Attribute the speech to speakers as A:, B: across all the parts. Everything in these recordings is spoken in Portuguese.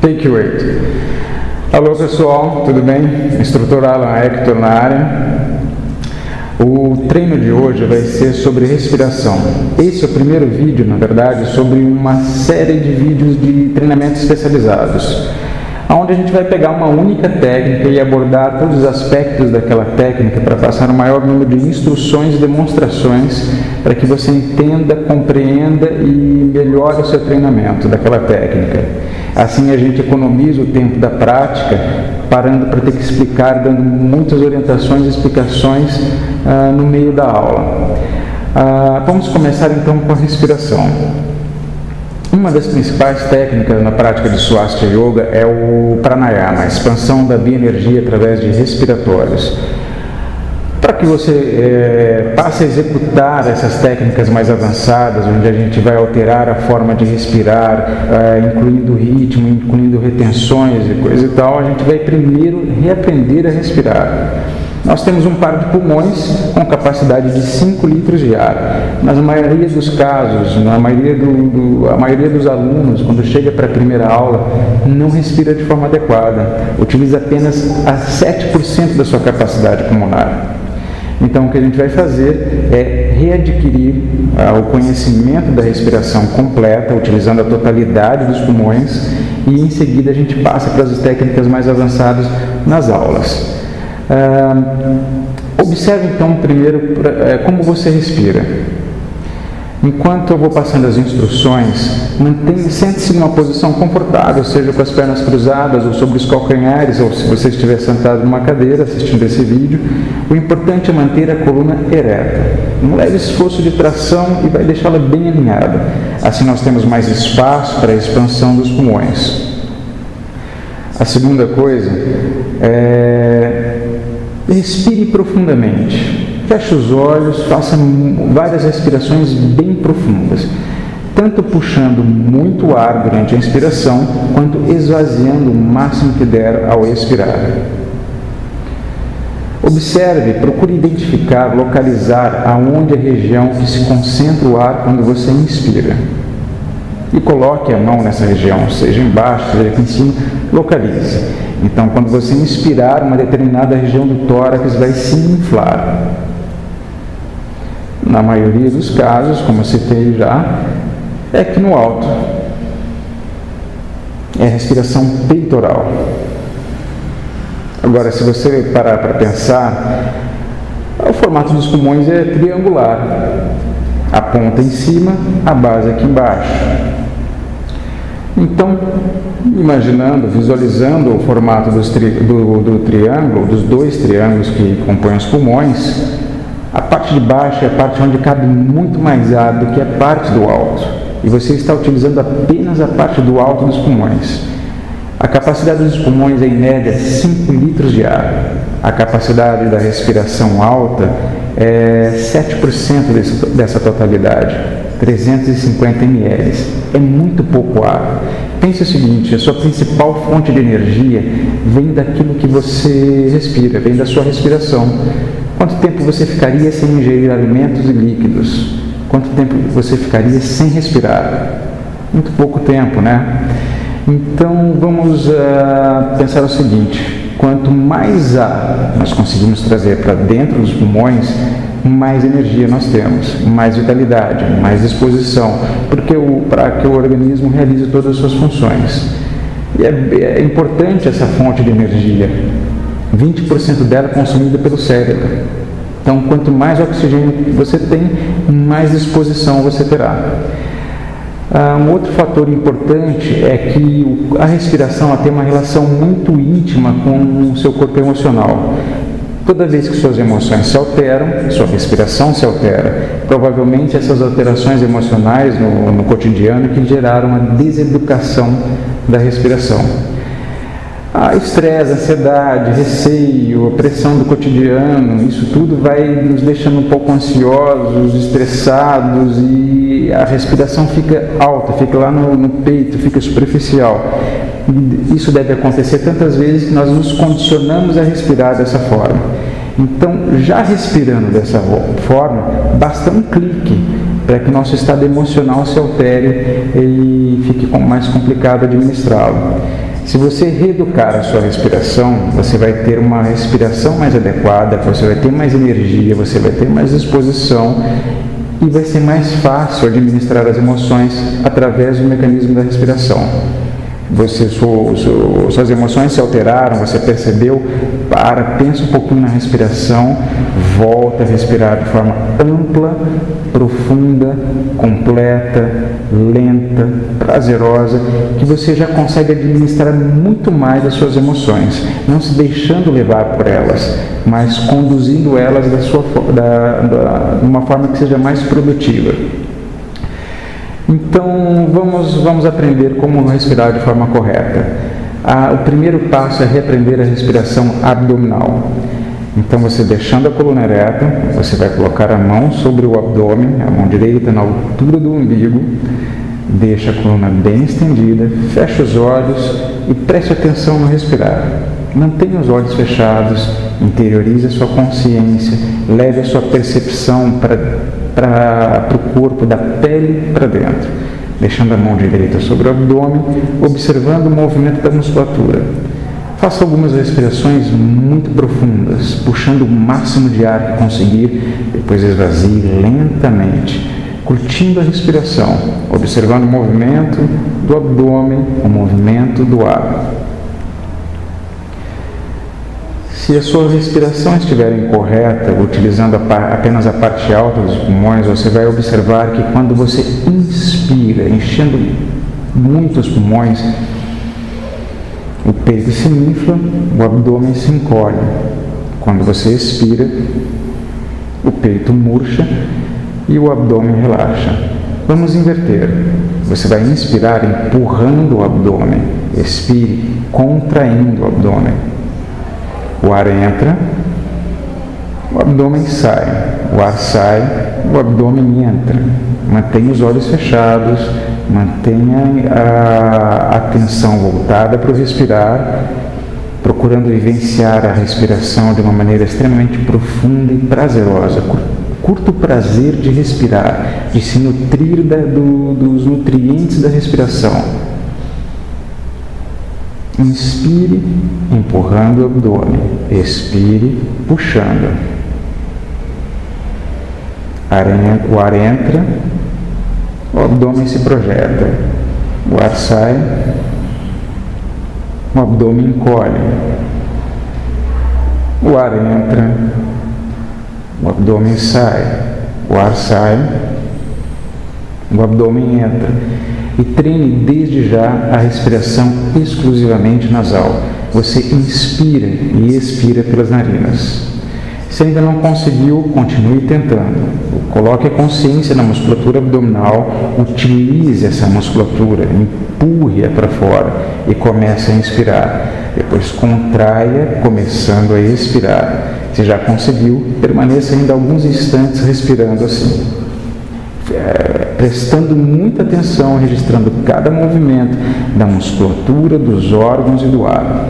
A: Take 8. Alô pessoal, tudo bem? Instrutor Alan Hector na área. O treino de hoje vai ser sobre respiração. Esse é o primeiro vídeo, na verdade, sobre uma série de vídeos de treinamentos especializados, onde a gente vai pegar uma única técnica e abordar todos os aspectos daquela técnica para passar o maior número de instruções e demonstrações para que você entenda, compreenda e melhore o seu treinamento daquela técnica. Assim a gente economiza o tempo da prática, parando para ter que explicar, dando muitas orientações e explicações no meio da aula. Vamos começar então com a respiração. Uma das principais técnicas na prática de Swastika Yoga é o Pranayama, a expansão da bioenergia através de respiratórios. Para que você passe a executar essas técnicas mais avançadas, onde a gente vai alterar a forma de respirar, incluindo ritmo, incluindo retenções e coisa e tal, a gente vai primeiro reaprender a respirar. Nós temos um par de pulmões com capacidade de 5 litros de ar. Na maioria dos casos, a maioria dos alunos, quando chega para a primeira aula, não respira de forma adequada. Utiliza apenas 7% da sua capacidade pulmonar. Então, o que a gente vai fazer é readquirir o conhecimento da respiração completa, utilizando a totalidade dos pulmões, e em seguida a gente passa para as técnicas mais avançadas nas aulas. Observe então primeiro como você respira. Enquanto eu vou passando as instruções, sente-se numa posição confortável, seja com as pernas cruzadas ou sobre os calcanhares, ou se você estiver sentado numa cadeira assistindo esse vídeo. O importante é manter a coluna ereta. Não leve esforço de tração e vai deixá-la bem alinhada. Assim nós temos mais espaço para a expansão dos pulmões. A segunda coisa é respire profundamente. Feche os olhos, faça várias respirações bem profundas, tanto puxando muito ar durante a inspiração, quanto esvaziando o máximo que der ao expirar. Observe, procure identificar, localizar aonde a região que se concentra o ar quando você inspira. E coloque a mão nessa região, seja embaixo, seja aqui em cima, localize. Então, quando você inspirar, uma determinada região do tórax vai se inflar. Na maioria dos casos, como eu citei já, é aqui no alto. É a respiração peitoral. Agora, se você parar para pensar, o formato dos pulmões é triangular. A ponta em cima, a base aqui embaixo. Então, imaginando, visualizando o formato do triângulo, dos dois triângulos que compõem os pulmões, a parte de baixo é a parte onde cabe muito mais ar do que a parte do alto. E você está utilizando apenas a parte do alto dos pulmões. A capacidade dos pulmões é em média 5 litros de ar. A capacidade da respiração alta é 7% dessa totalidade, 350 ml. É muito pouco ar. Pense o seguinte, a sua principal fonte de energia vem daquilo que você respira, vem da sua respiração. Quanto tempo você ficaria sem ingerir alimentos e líquidos? Quanto tempo você ficaria sem respirar? Muito pouco tempo, né? Então, vamos pensar o seguinte: quanto mais ar nós conseguimos trazer para dentro dos pulmões, mais energia nós temos, mais vitalidade, mais disposição, para que o organismo realize todas as suas funções. E é importante essa fonte de energia. 20% dela é consumida pelo cérebro. Então, quanto mais oxigênio você tem, mais disposição você terá. Um outro fator importante é que a respiração tem uma relação muito íntima com o seu corpo emocional. Toda vez que suas emoções se alteram, sua respiração se altera. Provavelmente essas alterações emocionais no cotidiano que geraram uma deseducação da respiração. Estresse, ansiedade, receio, a pressão do cotidiano, isso tudo vai nos deixando um pouco ansiosos, estressados, e a respiração fica alta, fica lá no peito, fica superficial. Isso deve acontecer tantas vezes que nós nos condicionamos a respirar dessa forma. Então, já respirando dessa forma, basta um clique para que nosso estado emocional se altere e fique mais complicado administrá-lo. Se você reeducar a sua respiração, você vai ter uma respiração mais adequada, você vai ter mais energia, você vai ter mais disposição e vai ser mais fácil administrar as emoções através do mecanismo da respiração. Suas emoções se alteraram, você percebeu, pensa um pouquinho na respiração, volta a respirar de forma ampla, profunda, completa, lenta, prazerosa, que você já consegue administrar muito mais as suas emoções, não se deixando levar por elas, mas conduzindo elas de uma forma que seja mais produtiva. Então, vamos aprender como respirar de forma correta. O primeiro passo é reaprender a respiração abdominal. Então, você deixando a coluna ereta, você vai colocar a mão sobre o abdômen, a mão direita na altura do umbigo, deixa a coluna bem estendida, fecha os olhos e preste atenção no respirar. Mantenha os olhos fechados, interiorize a sua consciência, leve a sua percepção para o corpo, da pele para dentro, deixando a mão direita sobre o abdômen, observando o movimento da musculatura. Faça algumas respirações muito profundas, puxando o máximo de ar que conseguir, depois esvazie lentamente, curtindo a respiração, observando o movimento do abdômen, o movimento do ar. Se a sua respiração estiver incorreta, utilizando apenas a parte alta dos pulmões, você vai observar que quando você inspira, enchendo muito os pulmões, o peito se infla, o abdômen se encolhe. Quando você expira, o peito murcha e o abdômen relaxa. Vamos inverter. Você vai inspirar empurrando o abdômen, expire contraindo o abdômen. O ar entra, o abdômen sai, o ar sai, o abdômen entra. Mantenha os olhos fechados, mantenha a atenção voltada para o respirar, procurando vivenciar a respiração de uma maneira extremamente profunda e prazerosa. Curta o prazer de respirar, de se nutrir dos nutrientes da respiração. Inspire, empurrando o abdômen. Expire, puxando. O ar entra, o abdômen se projeta. O ar sai, o abdômen encolhe. O ar entra, o abdômen sai. O ar sai, o abdômen entra. E treine desde já a respiração exclusivamente nasal. Você inspira e expira pelas narinas. Se ainda não conseguiu, continue tentando. Coloque a consciência na musculatura abdominal, utilize essa musculatura, empurre-a para fora e comece a inspirar. Depois contraia, começando a expirar. Se já conseguiu, permaneça ainda alguns instantes respirando assim. Prestando muita atenção, registrando cada movimento da musculatura, dos órgãos e do ar.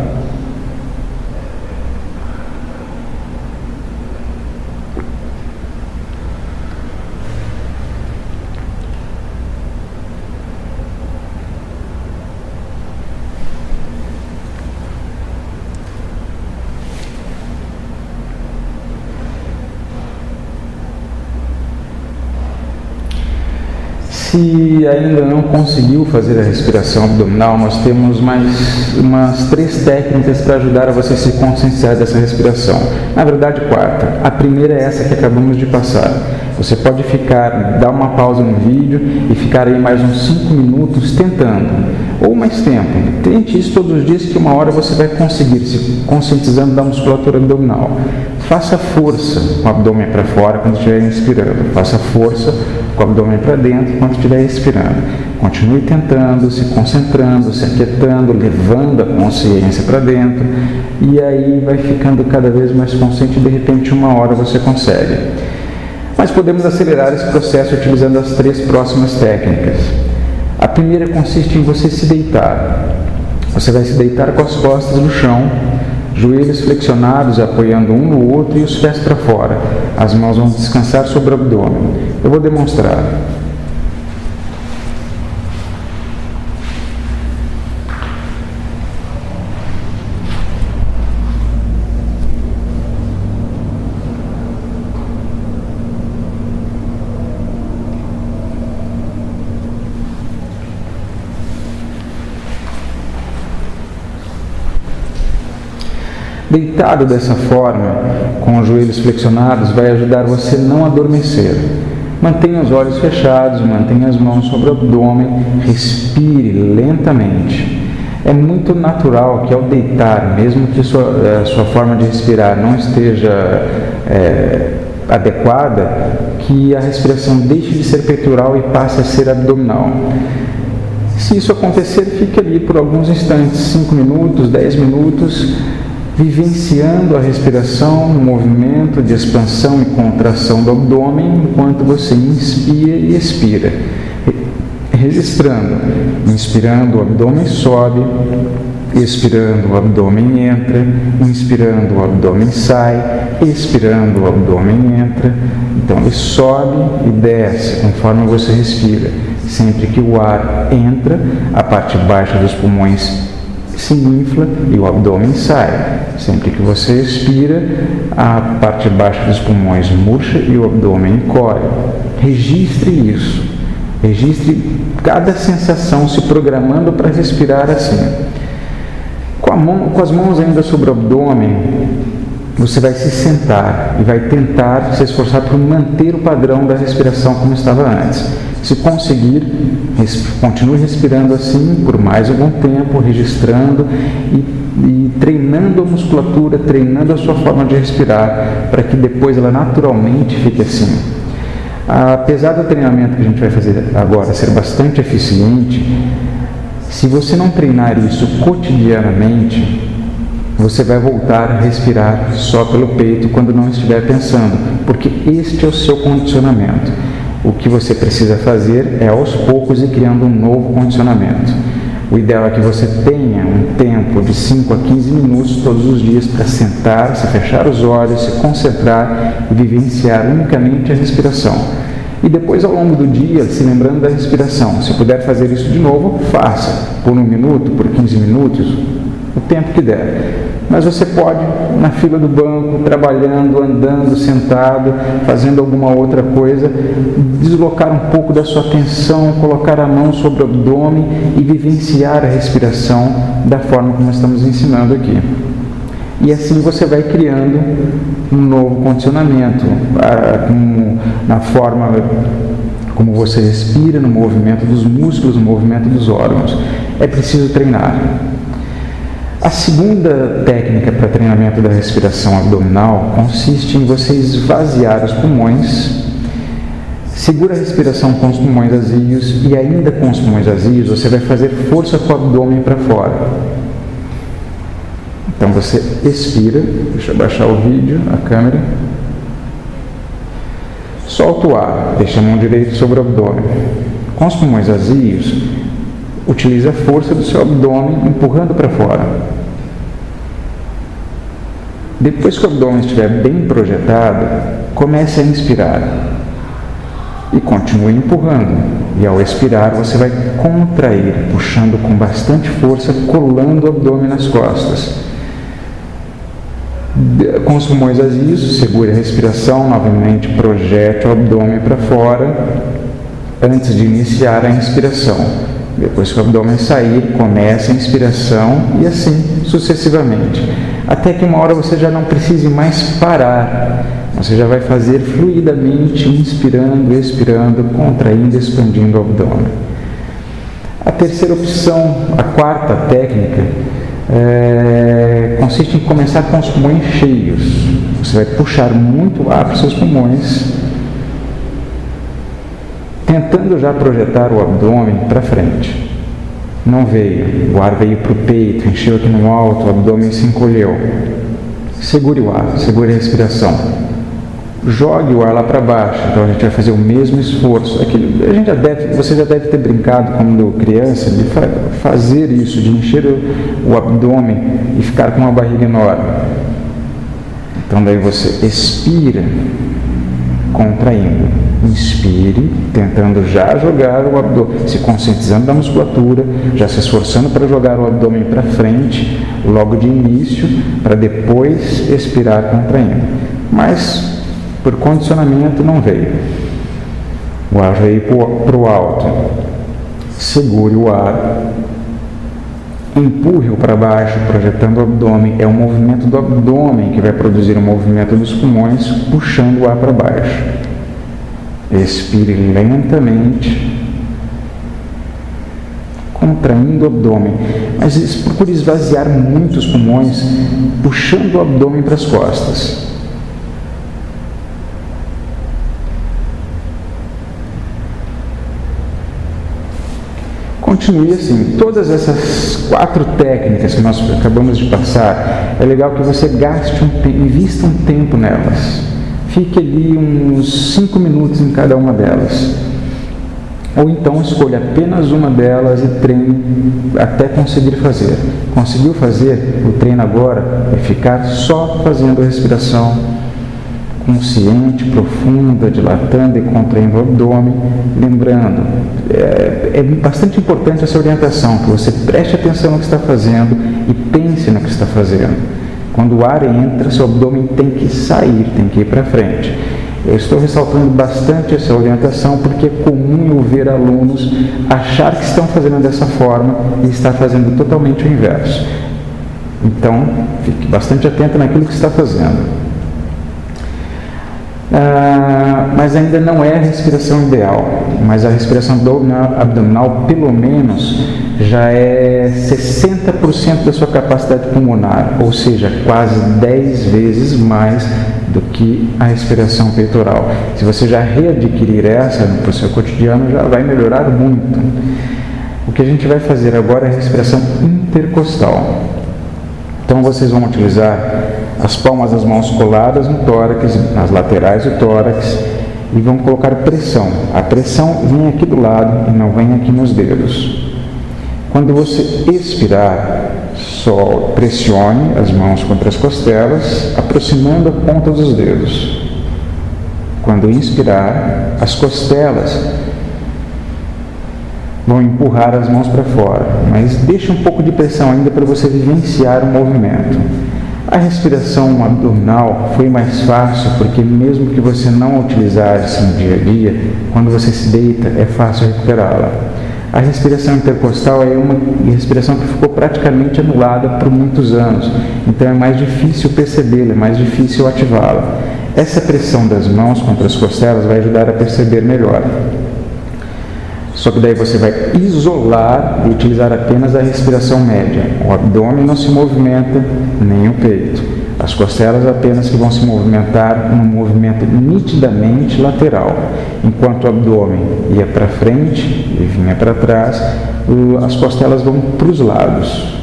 A: Se ainda não conseguiu fazer a respiração abdominal, nós temos mais umas 3 técnicas para ajudar a você se conscienciar dessa respiração. Na verdade, 4. A primeira é essa que acabamos de passar. Você pode dar uma pausa no vídeo e ficar aí mais uns 5 minutos tentando, ou mais tempo. Tente isso todos os dias que uma hora você vai conseguir, se conscientizando da musculatura abdominal. Faça força com o abdômen para fora quando estiver inspirando. Faça força com o abdômen para dentro quando estiver expirando. Continue tentando, se concentrando, se aquietando, levando a consciência para dentro. E aí vai ficando cada vez mais consciente e de repente uma hora você consegue. Mas podemos acelerar esse processo utilizando as 3 próximas técnicas. A primeira consiste em você se deitar. Você vai se deitar com as costas no chão, joelhos flexionados, apoiando um no outro e os pés para fora. As mãos vão descansar sobre o abdômen. Eu vou demonstrar. Deitado dessa forma, com os joelhos flexionados, vai ajudar você a não adormecer. Mantenha os olhos fechados, mantenha as mãos sobre o abdômen, respire lentamente. É muito natural que ao deitar, mesmo que sua forma de respirar não esteja adequada, que a respiração deixe de ser peitoral e passe a ser abdominal. Se isso acontecer, fique ali por alguns instantes, 5 minutos, 10 minutos, vivenciando a respiração, o movimento de expansão e contração do abdômen, enquanto você inspira e expira. Registrando, inspirando, o abdômen sobe, expirando, o abdômen entra, inspirando, o abdômen sai, expirando, o abdômen entra. Então ele sobe e desce conforme você respira. Sempre que o ar entra, a parte baixa dos pulmões se infla e o abdômen sai. Sempre que você expira, a parte baixa dos pulmões murcha e o abdômen encolhe. Registre isso. Registre cada sensação se programando para respirar assim. Com as mãos ainda sobre o abdômen, você vai se sentar e vai tentar se esforçar por manter o padrão da respiração como estava antes. Se conseguir, continue respirando assim por mais algum tempo, registrando e treinando a musculatura, treinando a sua forma de respirar, para que depois ela naturalmente fique assim. Apesar do treinamento que a gente vai fazer agora ser bastante eficiente, se você não treinar isso cotidianamente, você vai voltar a respirar só pelo peito quando não estiver pensando, porque este é o seu condicionamento. O que você precisa fazer é aos poucos ir criando um novo condicionamento. O ideal é que você tenha um tempo de 5 a 15 minutos todos os dias para sentar, se fechar os olhos, se concentrar e vivenciar unicamente a respiração. E depois, ao longo do dia, se lembrando da respiração. Se puder fazer isso de novo, faça. Por 1 minuto, por 15 minutos, o tempo que der. Mas você pode, na fila do banco, trabalhando, andando, sentado, fazendo alguma outra coisa, deslocar um pouco da sua atenção, colocar a mão sobre o abdômen e vivenciar a respiração da forma como estamos ensinando aqui. E assim você vai criando um novo condicionamento, na forma como você respira, no movimento dos músculos, no movimento dos órgãos. É preciso treinar. A segunda técnica para treinamento da respiração abdominal consiste em você esvaziar os pulmões, segura a respiração com os pulmões vazios e ainda com os pulmões vazios você vai fazer força com o abdômen para fora. Então você expira, deixa eu baixar o vídeo, a câmera, solta o ar, deixa a mão direita sobre o abdômen. Com os pulmões vazios, utilize a força do seu abdômen empurrando para fora. Depois que o abdômen estiver bem projetado, comece a inspirar e continue empurrando. E ao expirar, você vai contrair, puxando com bastante força, colando o abdômen nas costas. Com os pulmões vazios, segure a respiração, novamente projete o abdômen para fora antes de iniciar a inspiração. Depois que o abdômen sair, comece a inspiração e assim sucessivamente. Até que uma hora você já não precise mais parar. Você já vai fazer fluidamente, inspirando, expirando, contraindo, expandindo o abdômen. A terceira opção, a quarta técnica, consiste em começar com os pulmões cheios. Você vai puxar muito ar para os seus pulmões, tentando já projetar o abdômen para frente. Não veio, o ar veio para o peito, encheu aqui no alto, o abdômen se encolheu. Segure o ar, segure a respiração. Jogue o ar lá para baixo, então a gente vai fazer o mesmo esforço. Você já deve ter brincado quando criança de fazer isso, de encher o abdômen e ficar com uma barriga enorme. Então daí você expira, contraindo. Inspire, tentando já jogar o abdômen, se conscientizando da musculatura, já se esforçando para jogar o abdômen para frente, logo de início, para depois expirar contraindo. Mas, por condicionamento, não veio. O ar veio para o alto. Segure o ar. Empurre-o para baixo, projetando o abdômen. É o movimento do abdômen que vai produzir o movimento dos pulmões, puxando o ar para baixo. Expire lentamente, contraindo o abdômen, mas procure esvaziar muito os pulmões, puxando o abdômen para as costas. Continue assim. Todas essas 4 técnicas que nós acabamos de passar, é legal que você gaste invista um tempo nelas. Fique ali uns 5 minutos em cada uma delas. Ou então escolha apenas uma delas e treine até conseguir fazer. Conseguiu fazer? O treino agora é ficar só fazendo a respiração consciente, profunda, dilatando e contraindo o abdômen. Lembrando, é bastante importante essa orientação, que você preste atenção no que está fazendo e pense no que está fazendo. Quando o ar entra, seu abdômen tem que sair, tem que ir para frente. Eu estou ressaltando bastante essa orientação porque é comum eu ver alunos achar que estão fazendo dessa forma e estar fazendo totalmente o inverso. Então, fique bastante atento naquilo que está fazendo. Mas ainda não é a respiração ideal, mas a respiração abdominal pelo menos já é 60% da sua capacidade pulmonar, ou seja, quase 10 vezes mais do que a respiração peitoral. Se você já readquirir essa para o seu cotidiano, já vai melhorar muito. O que a gente vai fazer agora é a respiração intercostal. Então vocês vão utilizar as palmas das mãos coladas no tórax, nas laterais do tórax, e vão colocar pressão. A pressão vem aqui do lado e não vem aqui nos dedos. Quando você expirar, só pressione as mãos contra as costelas, aproximando a ponta dos dedos. Quando inspirar, as costelas vão empurrar as mãos para fora, mas deixe um pouco de pressão ainda para você vivenciar o movimento. A respiração abdominal foi mais fácil porque mesmo que você não a utilizasse no dia a dia, quando você se deita é fácil recuperá-la. A respiração intercostal é uma respiração que ficou praticamente anulada por muitos anos, então é mais difícil percebê-la, é mais difícil ativá-la. Essa pressão das mãos contra as costelas vai ajudar a perceber melhor. Só que daí você vai isolar e utilizar apenas a respiração média. O abdômen não se movimenta, nem o peito. As costelas apenas que vão se movimentar num movimento nitidamente lateral. Enquanto o abdômen ia para frente e vinha para trás, as costelas vão para os lados.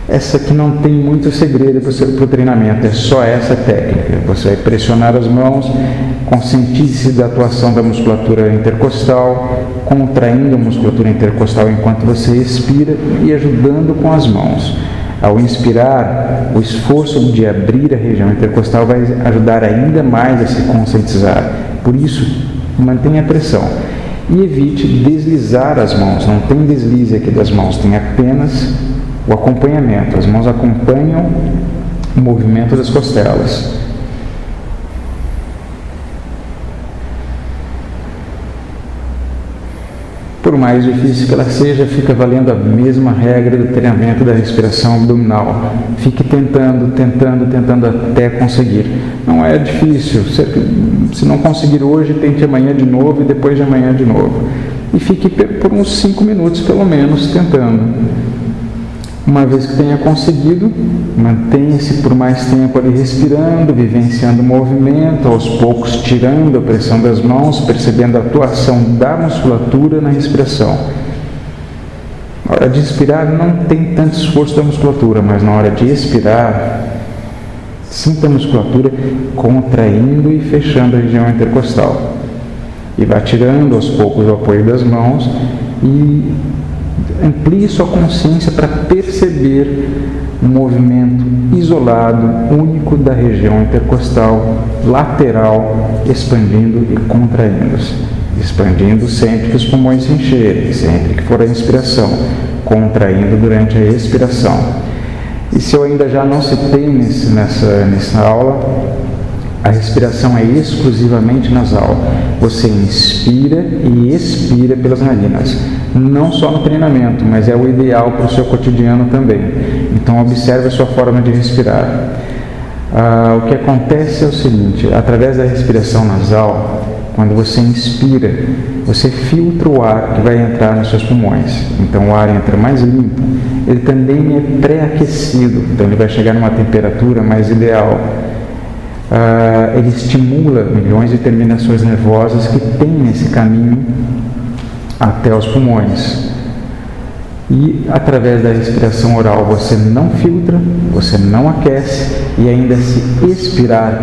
A: Essa aqui não tem muito segredo para o treinamento, é só essa técnica. Você vai pressionar as mãos, conscientize-se da atuação da musculatura intercostal, contraindo a musculatura intercostal enquanto você expira e ajudando com as mãos. Ao inspirar, o esforço de abrir a região intercostal vai ajudar ainda mais a se conscientizar. Por isso, mantenha a pressão. E evite deslizar as mãos, não tem deslize aqui das mãos, tem apenas o acompanhamento. As mãos acompanham o movimento das costelas. Por mais difícil que ela seja, fica valendo a mesma regra do treinamento da respiração abdominal. Fique tentando até conseguir. Não é difícil. Se não conseguir hoje, tente amanhã de novo e depois de amanhã de novo. E fique por uns 5 minutos, pelo menos, tentando. Uma vez que tenha conseguido, mantenha-se por mais tempo ali respirando, vivenciando o movimento, aos poucos tirando a pressão das mãos, percebendo a atuação da musculatura na respiração. Na hora de inspirar não tem tanto esforço da musculatura, mas na hora de expirar, sinta a musculatura contraindo e fechando a região intercostal. E vá tirando aos poucos o apoio das mãos e amplie sua consciência para perceber um movimento isolado, único da região intercostal, lateral, expandindo e contraindo-se. Expandindo sempre que os pulmões se encherem, sempre que for a inspiração, contraindo durante a expiração. E se eu ainda já não citei nessa aula, a respiração é exclusivamente nasal. Você inspira e expira pelas narinas. Não só no treinamento, mas é o ideal para o seu cotidiano também. Então observe a sua forma de respirar. O que acontece é o seguinte: através da respiração nasal, quando você inspira, você filtra o ar que vai entrar nos seus pulmões. Então o ar entra mais limpo. Ele também é pré-aquecido, então ele vai chegar numa temperatura mais ideal. Ele estimula milhões de terminações nervosas que tem nesse caminho até os pulmões. E através da respiração oral você não filtra, você não aquece, e ainda se expirar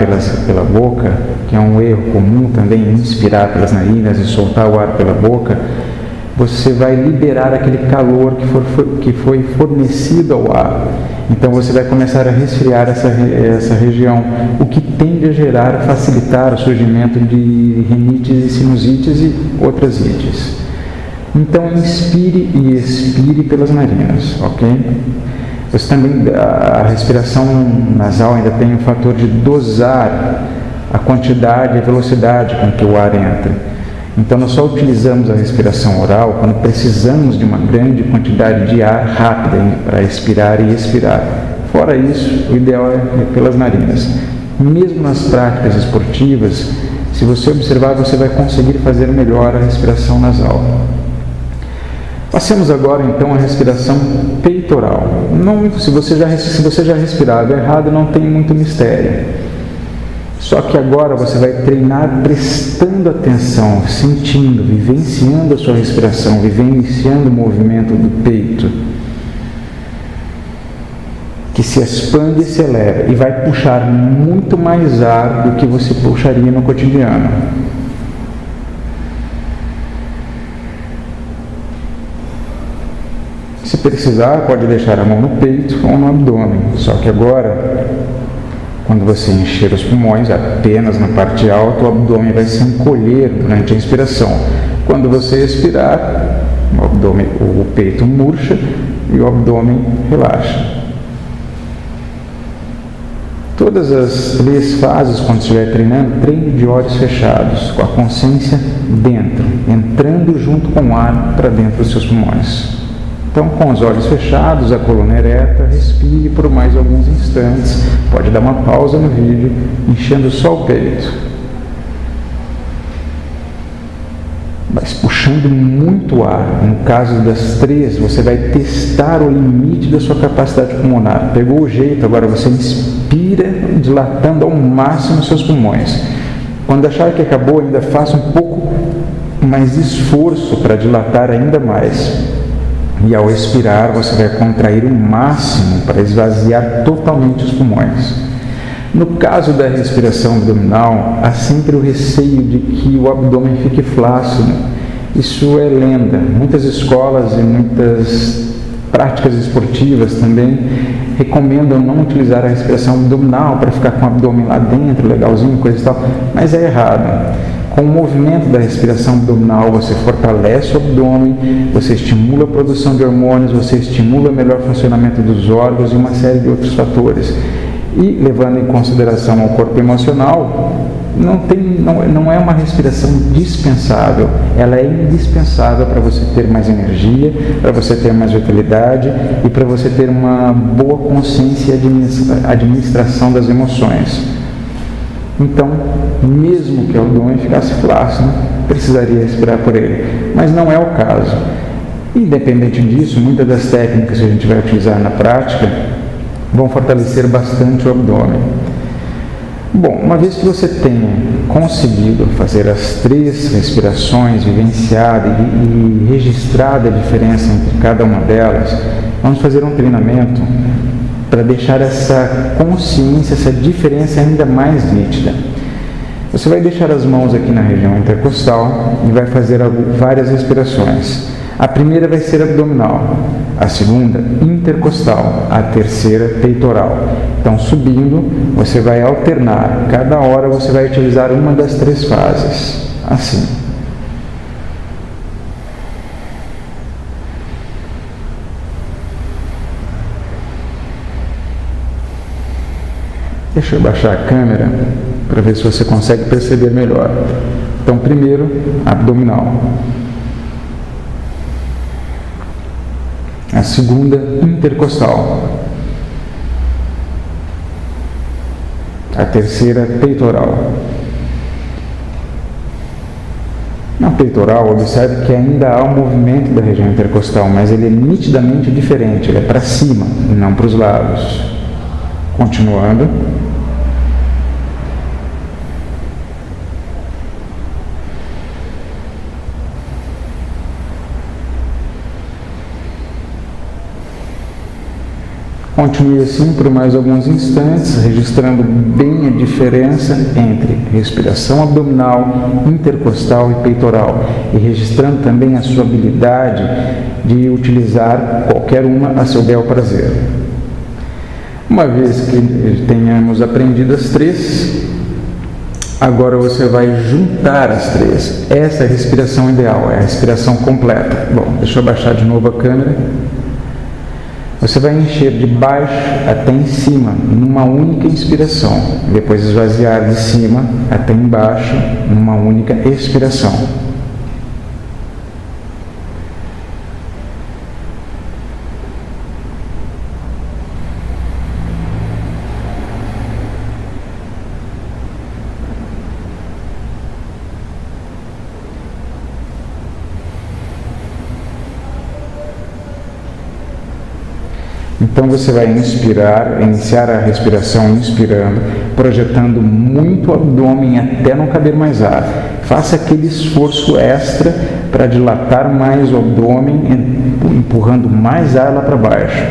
A: pela boca, que é um erro comum também, inspirar pelas narinas e soltar o ar pela boca, você vai liberar aquele calor que foi fornecido ao ar. Então você vai começar a resfriar essa região, o que tende a facilitar o surgimento de rinites e sinusites e outras ites. Então inspire e expire pelas narinas, ok? Você também, a respiração nasal ainda tem o fator de dosar a quantidade e a velocidade com que o ar entra. Então nós só utilizamos a respiração oral quando precisamos de uma grande quantidade de ar rápida para expirar e expirar. Fora isso, o ideal é pelas narinas. Mesmo nas práticas esportivas, se você observar, você vai conseguir fazer melhor a respiração nasal. Passemos agora então à respiração peitoral. Se você já respirava errado, não tem muito mistério. Só que agora você vai treinar prestando atenção, sentindo, vivenciando a sua respiração, vivenciando o movimento do peito, que se expande e se eleva, e vai puxar muito mais ar do que você puxaria no cotidiano. Se precisar, pode deixar a mão no peito ou no abdômen, só que agora, quando você encher os pulmões apenas na parte alta, o abdômen vai se encolher durante a inspiração. Quando você expirar, o peito murcha e o abdômen relaxa. Todas as 3 fases, quando estiver treinando, treine de olhos fechados, com a consciência dentro, entrando junto com o ar para dentro dos seus pulmões. Então, com os olhos fechados, a coluna ereta, respire por mais alguns instantes. Pode dar uma pausa no vídeo, enchendo só o peito. Mas puxando muito ar. No caso das 3, você vai testar o limite da sua capacidade pulmonar. Pegou o jeito, agora você inspira, dilatando ao máximo os seus pulmões. Quando achar que acabou, ainda faça um pouco mais de esforço para dilatar ainda mais. E ao expirar, você vai contrair o máximo para esvaziar totalmente os pulmões. No caso da respiração abdominal, há sempre o receio de que o abdômen fique flácido. Isso é lenda. Muitas escolas e muitas práticas esportivas também recomendam não utilizar a respiração abdominal para ficar com o abdômen lá dentro, legalzinho, coisa e tal, mas é errado. Com o movimento da respiração abdominal, você fortalece o abdômen, você estimula a produção de hormônios, você estimula o melhor funcionamento dos órgãos e uma série de outros fatores. E, levando em consideração o corpo emocional, não é uma respiração dispensável, ela é indispensável para você ter mais energia, para você ter mais vitalidade e para você ter uma boa consciência e administração das emoções. Então, mesmo que o abdômen ficasse flácido, precisaria respirar por ele, mas não é o caso. Independente disso, muitas das técnicas que a gente vai utilizar na prática vão fortalecer bastante o abdômen. Bom, uma vez que você tenha conseguido fazer as 3 respirações, vivenciada e registrada a diferença entre cada uma delas, vamos fazer um treinamento para deixar essa consciência, essa diferença ainda mais nítida. Você vai deixar as mãos aqui na região intercostal e vai fazer várias respirações. A primeira vai ser abdominal, a segunda intercostal, a terceira peitoral. Então, subindo, você vai alternar. Cada hora você vai utilizar uma das 3 fases. Assim. Deixa eu baixar a câmera para ver se você consegue perceber melhor. Então, primeiro, abdominal. A segunda, intercostal. A terceira, peitoral. Na peitoral, observe que ainda há um movimento da região intercostal, mas ele é nitidamente diferente, ele é para cima e não para os lados. Continuando. Continue assim por mais alguns instantes, registrando bem a diferença entre respiração abdominal, intercostal e peitoral, e registrando também a sua habilidade de utilizar qualquer uma a seu bel prazer. Uma vez que tenhamos aprendido as três, agora você vai juntar as três. Essa é a respiração ideal, é a respiração completa. Bom, deixa eu baixar de novo a câmera. Você vai encher de baixo até em cima, numa única inspiração. Depois esvaziar de cima até embaixo, numa única expiração. Então você vai iniciar a respiração inspirando, projetando muito o abdômen até não caber mais ar. Faça aquele esforço extra para dilatar mais o abdômen, empurrando mais ar lá para baixo.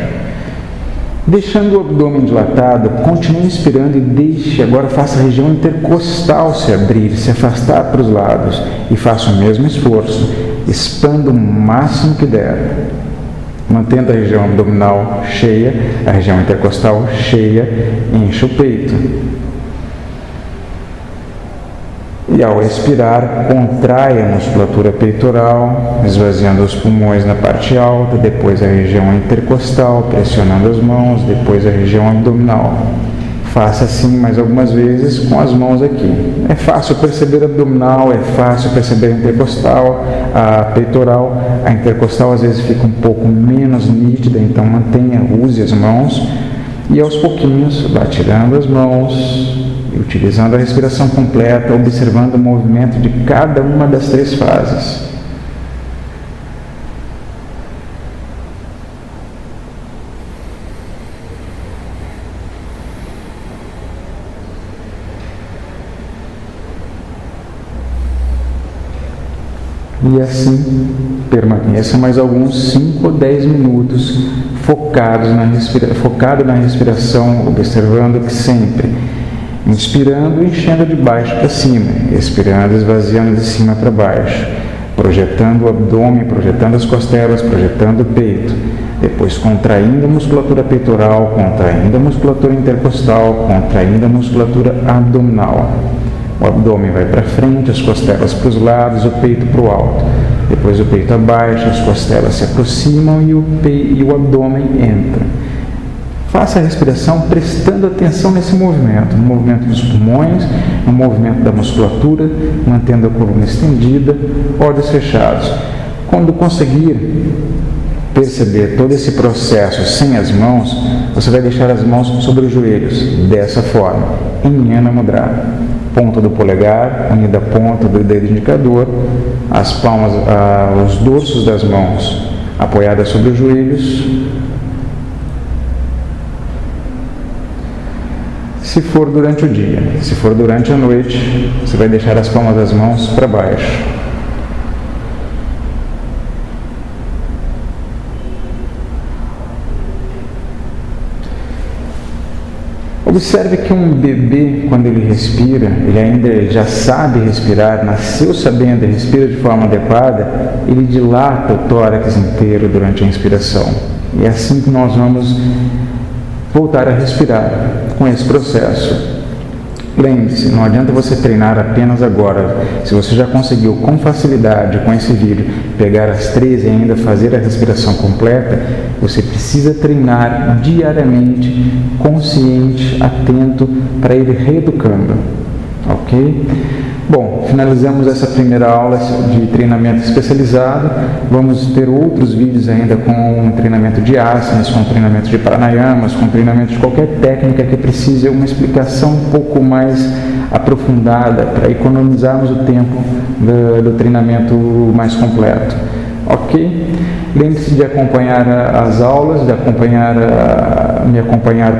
A: Deixando o abdômen dilatado, continue inspirando e deixe, agora faça a região intercostal se abrir, se afastar para os lados e faça o mesmo esforço, expanda o máximo que der. Mantendo a região abdominal cheia, a região intercostal cheia, enche o peito. E ao expirar, contrai a musculatura peitoral, esvaziando os pulmões na parte alta, depois a região intercostal, pressionando as mãos, depois a região abdominal. Faça assim mais algumas vezes com as mãos aqui. É fácil perceber abdominal, é fácil perceber intercostal, a peitoral. A intercostal às vezes fica um pouco menos nítida, então mantenha, use as mãos. E aos pouquinhos, vá tirando as mãos, utilizando a respiração completa, observando o movimento de cada uma das três fases. E assim, permaneça mais alguns 5 ou 10 minutos focado na respiração, observando que sempre inspirando, enchendo de baixo para cima, expirando, esvaziando de cima para baixo, projetando o abdômen, projetando as costelas, projetando o peito, depois contraindo a musculatura peitoral, contraindo a musculatura intercostal, contraindo a musculatura abdominal. O abdômen vai para frente, as costelas para os lados, o peito para o alto. Depois o peito abaixa, as costelas se aproximam e o abdômen entra. Faça a respiração prestando atenção nesse movimento, no movimento dos pulmões, no movimento da musculatura, mantendo a coluna estendida, olhos fechados. Quando conseguir perceber todo esse processo sem as mãos, você vai deixar as mãos sobre os joelhos, dessa forma, em Jnana Mudra. Ponta do polegar, unida a ponta do dedo indicador, as palmas, os dorsos das mãos apoiadas sobre os joelhos. Se for durante o dia, se for durante a noite, você vai deixar as palmas das mãos para baixo. Observe que um bebê, quando ele respira, ele já sabe respirar, nasceu sabendo e respira de forma adequada, ele dilata o tórax inteiro durante a inspiração. E é assim que nós vamos voltar a respirar com esse processo. Lembre-se, não adianta você treinar apenas agora. Se você já conseguiu com facilidade com esse vídeo pegar as 13 e ainda fazer a respiração completa, você precisa treinar diariamente, consciente, atento, para ir reeducando. Ok? Bom, finalizamos essa primeira aula de treinamento especializado. Vamos ter outros vídeos ainda com treinamento de asanas, com treinamento de pranayamas, com treinamento de qualquer técnica que precise uma explicação um pouco mais aprofundada para economizarmos o tempo do treinamento mais completo. Ok? Lembre-se de acompanhar as aulas, de me acompanhar